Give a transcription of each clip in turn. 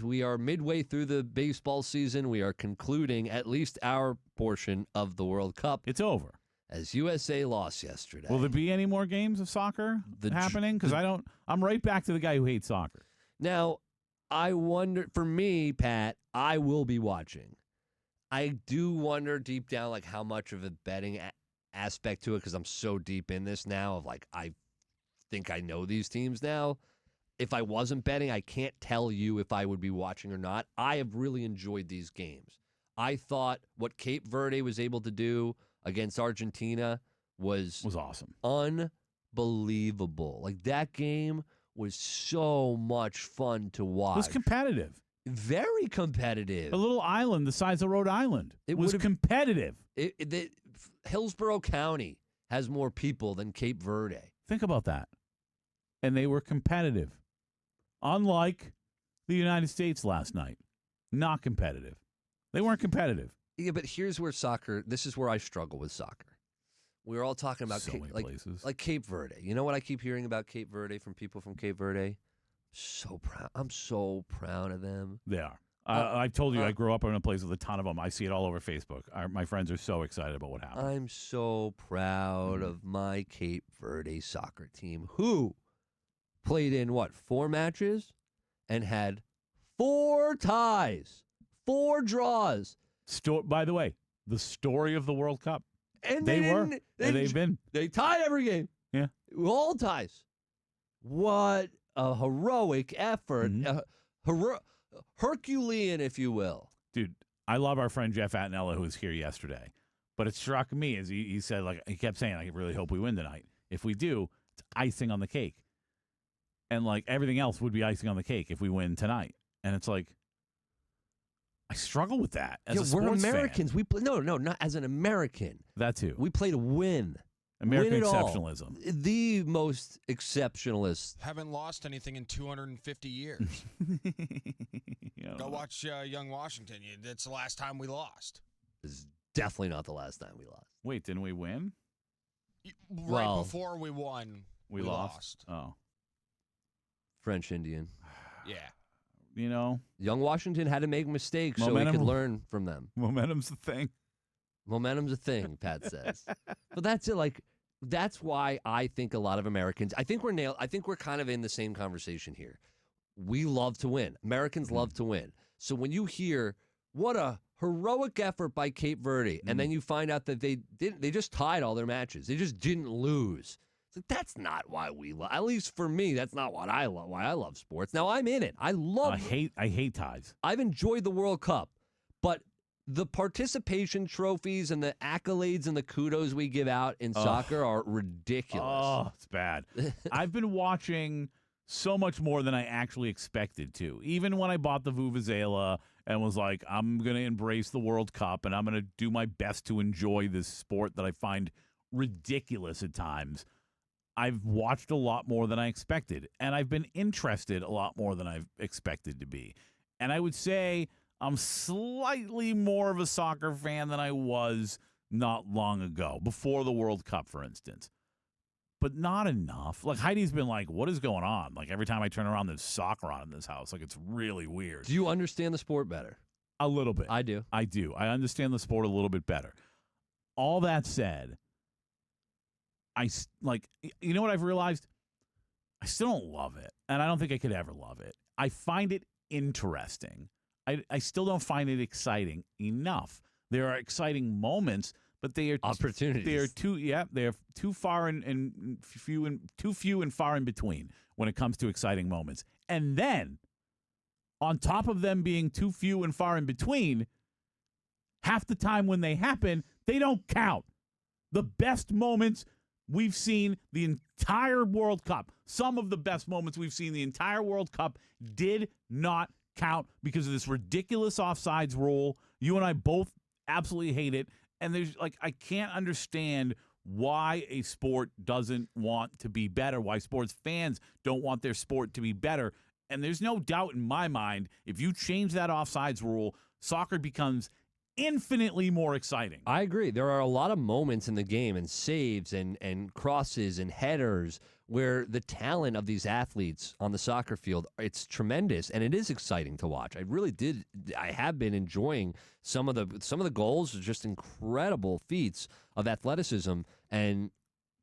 We are midway through the baseball season. We are concluding at least our portion of the World Cup. It's over. As USA lost yesterday. Will there be any more games of soccer happening? Because I'm right back to the guy who hates soccer. Now, I wonder, for me, Pat, I will be watching. I do wonder deep down, like, how much of a betting aspect to it, because I'm so deep in this now of, like, I think I know these teams now. If I wasn't betting, I can't tell you if I would be watching or not. I have really enjoyed these games. I thought what Cape Verde was able to do against Argentina was awesome. Unbelievable. Like, that game was so much fun to watch. It was competitive. Very competitive. A little island the size of Rhode Island. It was competitive. Hillsborough County has more people than Cape Verde. Think about that. And they were competitive. Unlike the United States last night. Not competitive. They weren't competitive. Yeah, but here's where this is where I struggle with soccer. We were all talking about places. Like Cape Verde. You know what I keep hearing about Cape Verde from people from Cape Verde? So proud. I'm so proud of them. They are. I've told you I grew up in a place with a ton of them. I see it all over Facebook. My friends are so excited about what happened. I'm so proud of my Cape Verde soccer team, who played in, 4 matches and had 4 ties, 4 draws. By the way, the story of the World Cup. And they've been. They tied every game. Yeah. All ties. What a heroic effort. Herculean, if you will. Dude, I love our friend Jeff Attinella, who was here yesterday. But it struck me as he said, like, he kept saying, I really hope we win tonight. If we do, it's icing on the cake. And, like, everything else would be icing on the cake if we win tonight. And it's like, I struggle with that as a sports we're Americans. fan. We play, no, not as an American. That too. We play to win. American exceptionalism. The most exceptionalist. Haven't lost anything in 250 years. Go watch Young Washington. That's the last time we lost. This is definitely not the last time we lost. Wait, didn't we win? Right before we won, we lost. Oh. French Indian. Yeah. Young Washington had to make mistakes so we could learn from them. Momentum's the thing. Momentum's a thing, Pat says. But that's it. Like, that's why I think a lot of Americans, I think we're kind of in the same conversation here. We love to win. Americans love to win. So when you hear what a heroic effort by Cape Verde, and then you find out that they just tied all their matches. They just didn't lose. It's like, that's not why we love. At least for me, that's not what I love. Why I love sports. Now I'm in it. I hate ties. I've enjoyed the World Cup, but the participation trophies and the accolades and the kudos we give out in soccer are ridiculous. Oh, it's bad. I've been watching so much more than I actually expected to. Even when I bought the Vuvuzela and was like, I'm going to embrace the World Cup and I'm going to do my best to enjoy this sport that I find ridiculous at times. I've watched a lot more than I expected, and I've been interested a lot more than I've expected to be. And I would say I'm slightly more of a soccer fan than I was not long ago, before the World Cup, for instance. But not enough. Like, Heidi's been like, what is going on? Like, every time I turn around, there's soccer on in this house. Like, it's really weird. Do you understand the sport better? A little bit. I do. I do. I understand the sport a little bit better. All that said, you know what I've realized? I still don't love it, and I don't think I could ever love it. I find it interesting. I still don't find it exciting enough. There are exciting moments, but they are opportunities. They are too far and too few and far in between when it comes to exciting moments. And then, on top of them being too few and far in between, half the time when they happen, they don't count. The best moments we've seen the entire World Cup, some of the best moments we've seen the entire World Cup, did not count because of this ridiculous offsides rule. You and I both absolutely hate it. And I can't understand why a sport doesn't want to be better, why sports fans don't want their sport to be better. And there's no doubt in my mind, if you change that offsides rule, soccer becomes infinitely more exciting. I agree. There are a lot of moments in the game and saves and crosses and headers where the talent of these athletes on the soccer field, it's tremendous and it is exciting to watch. I have been enjoying some of the goals, are just incredible feats of athleticism and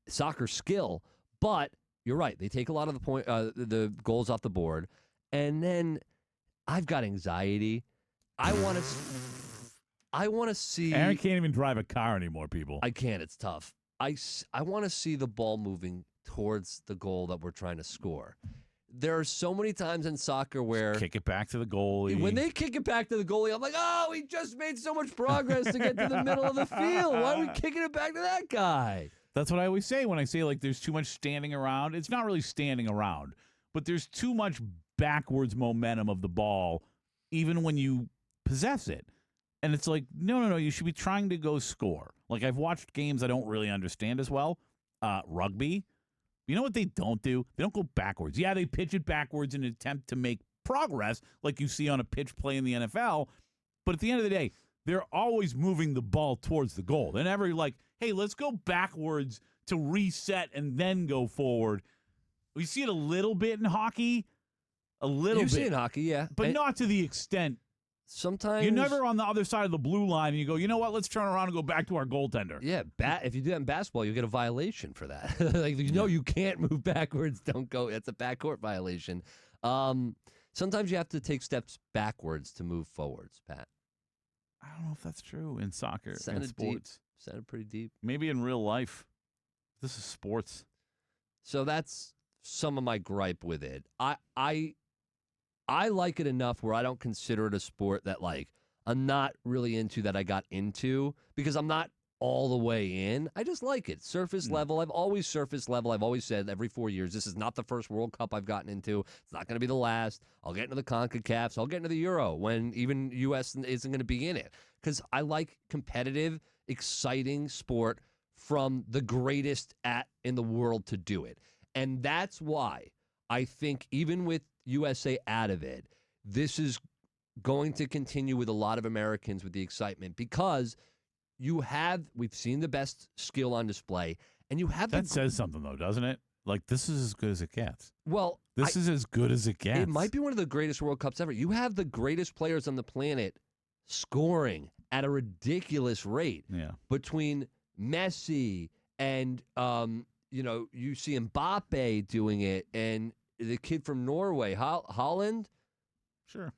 soccer skill. But you're right. They take a lot of the goals off the board. And then I've got anxiety. I want to see. Aaron can't even drive a car anymore, people. I can't. It's tough. I want to see the ball moving towards the goal that we're trying to score. There are so many times in soccer where kick it back to the goalie. When they kick it back to the goalie, I'm like, oh, he just made so much progress to get to the middle of the field. Why are we kicking it back to that guy? That's what I always say when I say, like, there's too much standing around. It's not really standing around, but there's too much backwards momentum of the ball, even when you possess it. And it's like, no, you should be trying to go score. Like, I've watched games I don't really understand as well. Rugby. You know what they don't do? They don't go backwards. Yeah, they pitch it backwards in an attempt to make progress, like you see on a pitch play in the NFL. But at the end of the day, they're always moving the ball towards the goal. They're never like, hey, let's go backwards to reset and then go forward. We see it a little bit in hockey. A little bit. You see it in hockey, yeah. But not to the extent. Sometimes you're never on the other side of the blue line and you go, you know what, let's turn around and go back to our goaltender. Yeah, if you do that in basketball, you get a violation for that. Like, you can't move backwards. Don't go. It's a backcourt violation. Sometimes you have to take steps backwards to move forwards, Pat. I don't know if that's true in soccer and sports. Deep. Sounded pretty deep. Maybe in real life. This is sports. So that's some of my gripe with it. I like it enough where I don't consider it a sport that, like, I'm not really into that I got into because I'm not all the way in. I just like it. Surface level. I've always surface level. I've always said every 4 years, this is not the first World Cup I've gotten into. It's not going to be the last. I'll get into the CONCACAFs. I'll get into the Euro when even U.S. isn't going to be in it because I like competitive, exciting sport from the greatest in the world to do it. And that's why I think even with USA out of it, this is going to continue with a lot of Americans with the excitement because we've seen the best skill on display, and you have that says something though, doesn't it? Like, this is as good as it gets. Well, this is as good as it gets. It might be one of the greatest World Cups ever. You have the greatest players on the planet scoring at a ridiculous rate. Yeah. Between Messi and you see Mbappe doing it, and the kid from Norway, Holland. Sure.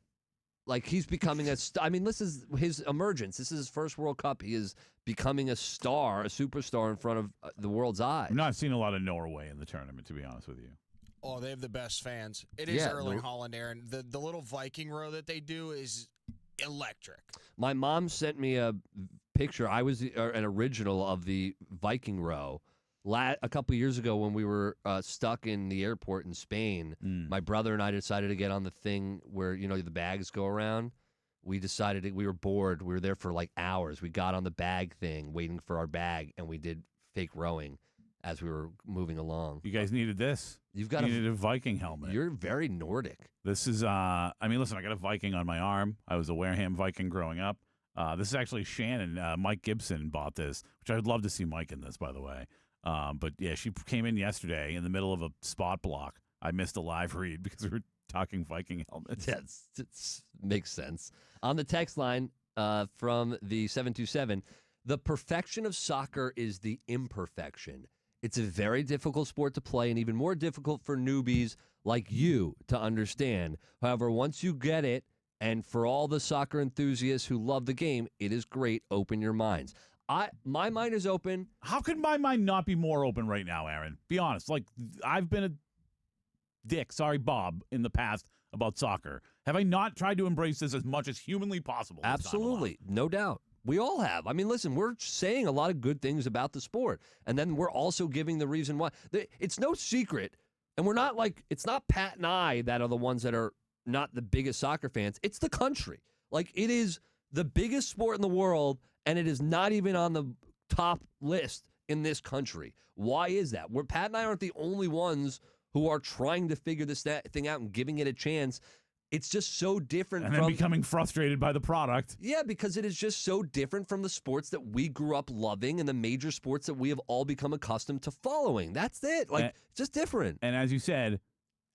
Like, he's becoming this is his emergence. This is his first World Cup. He is becoming a superstar in front of the world's eyes. I've not seen a lot of Norway in the tournament, to be honest with you. Oh, they have the best fans. It is Erling Haaland, Aaron. The little Viking row that they do is electric. My mom sent me a picture. I was an original of the Viking row. A couple years ago when we were stuck in the airport in Spain, my brother and I decided to get on the thing where, the bags go around. We decided we were bored. We were there for like hours. We got on the bag thing waiting for our bag, and we did fake rowing as we were moving along. You guys needed this. You needed a Viking helmet. You're very Nordic. This is, listen, I got a Viking on my arm. I was a Wareham Viking growing up. This is actually Shannon. Mike Gibson bought this, which I would love to see Mike in this, by the way. But yeah, she came in yesterday in the middle of a spot block. I missed a live read because we were talking Viking helmets. Yeah, it makes sense. On the text line from the 727, the perfection of soccer is the imperfection. It's a very difficult sport to play and even more difficult for newbies like you to understand. However, once you get it, and for all the soccer enthusiasts who love the game, it is great. Open your minds. My mind is open. How could my mind not be more open right now, Aaron? Be honest. Like, I've been a dick, Bob, in the past about soccer. Have I not tried to embrace this as much as humanly possible? Absolutely. No doubt. We all have. I mean, listen, we're saying a lot of good things about the sport, and then we're also giving the reason why. It's no secret, and we're not like, it's not Pat and I that are the ones that are not the biggest soccer fans. It's the country. Like, it is the biggest sport in the world, and it is not even on the top list in this country. Why is that? Pat and I aren't the only ones who are trying to figure this thing out and giving it a chance. It's just so different And then becoming frustrated by the product. Yeah, because it is just so different from the sports that we grew up loving and the major sports that we have all become accustomed to following. That's it. Like, it's just different. And as you said,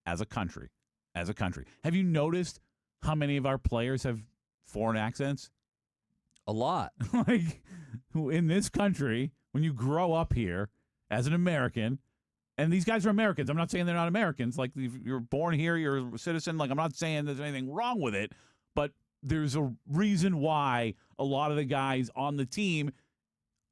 as a country, have you noticed how many of our players have foreign accents? A lot. Like, in this country, when you grow up here as an American, and these guys are Americans. I'm not saying they're not Americans. Like, if you're born here, you're a citizen. Like, I'm not saying there's anything wrong with it, but there's a reason why a lot of the guys on the team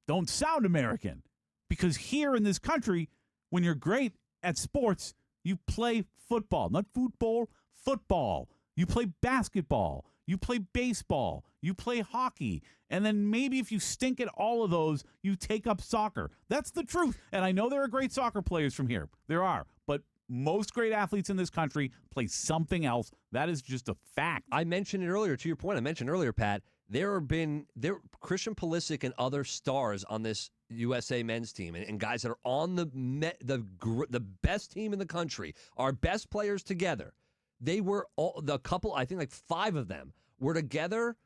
don't sound American. Because here in this country, when you're great at sports, you play football. Not football, football. You play basketball. You play baseball. You play hockey. And then maybe if you stink at all of those, you take up soccer. That's the truth. And I know there are great soccer players from here. There are. But most great athletes in this country play something else. That is just a fact. I mentioned it earlier. To your point, I mentioned earlier, Pat, there Christian Pulisic and other stars on this USA men's team and guys that are on the best team in the country, our best players together. They were the couple, I think like 5 of them were together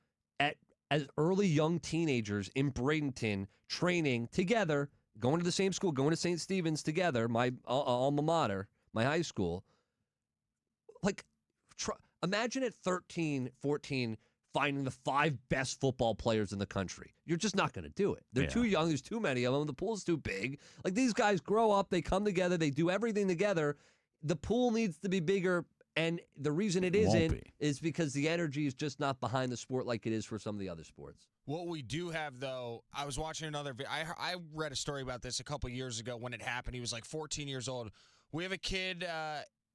as early young teenagers in Bradenton, training together, going to the same school, going to St. Stephen's together, my alma mater, my high school. Like, imagine at 13, 14, finding the 5 best football players in the country. You're just not going to do it. They're too young. There's too many of them. The pool's too big. Like, these guys grow up. They come together. They do everything together. The pool needs to be bigger. And the reason it isn't is because the energy is just not behind the sport like it is for some of the other sports. What we do have, though, I was watching another video. I read a story about this a couple years ago when it happened. He was like 14 years old. We have a kid,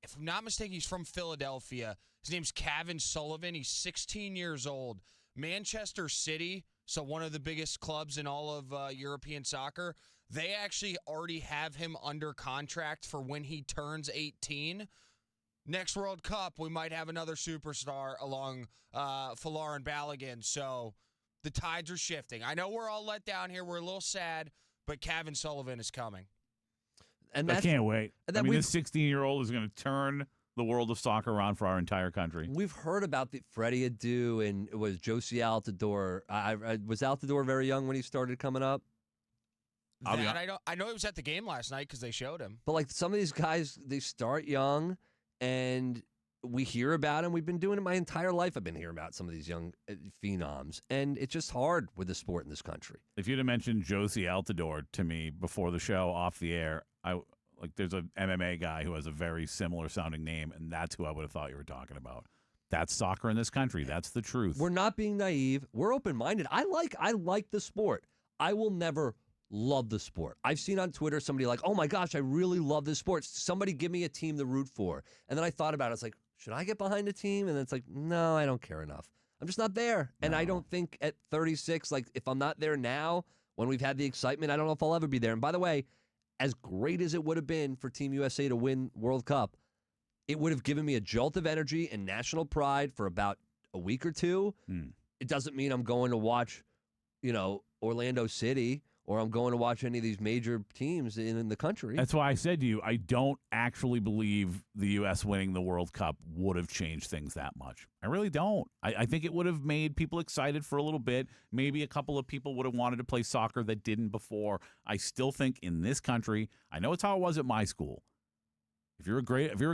if I'm not mistaken, he's from Philadelphia. His name's Kevin Sullivan. He's 16 years old. Manchester City, so one of the biggest clubs in all of European soccer, they actually already have him under contract for when he turns 18. Next World Cup, we might have another superstar along Folarin Balogun. So the tides are shifting. I know we're all let down here. We're a little sad, but Kevin Sullivan is coming. And I can't wait. I mean, this 16-year-old is going to turn the world of soccer around for our entire country. We've heard about the Freddie Adu and it was Josie Altidore. Was Altidore very young when he started coming up? I know he was at the game last night because they showed him. But like some of these guys, they start young. And we hear about him. We've been doing it my entire life. I've been hearing about some of these young phenoms. And it's just hard with the sport in this country. If you'd have mentioned Josie Altidore to me before the show off the air, there's a MMA guy who has a very similar sounding name, and that's who I would have thought you were talking about. That's soccer in this country. That's the truth. We're not being naive. We're open-minded. I like the sport. I will never love the sport. I've seen on Twitter somebody like, oh my gosh, I really love this sport. Somebody give me a team to root for. And then I thought about it. It's like, should I get behind a team? And it's like, no, I don't care enough. I'm just not there. And I don't think at 36, like if I'm not there now, when we've had the excitement, I don't know if I'll ever be there. And by the way, as great as it would have been for Team USA to win World Cup, it would have given me a jolt of energy and national pride for about a week or two. It doesn't mean I'm going to watch, Orlando City or I'm going to watch any of these major teams in the country. That's why I said to you, I don't actually believe the U.S. winning the World Cup would have changed things that much. I really don't. I think it would have made people excited for a little bit. Maybe a couple of people would have wanted to play soccer that didn't before. I still think in this country, I know it's how it was at my school. If you're a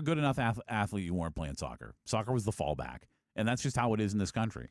good enough athlete, you weren't playing soccer. Soccer was the fallback. And that's just how it is in this country.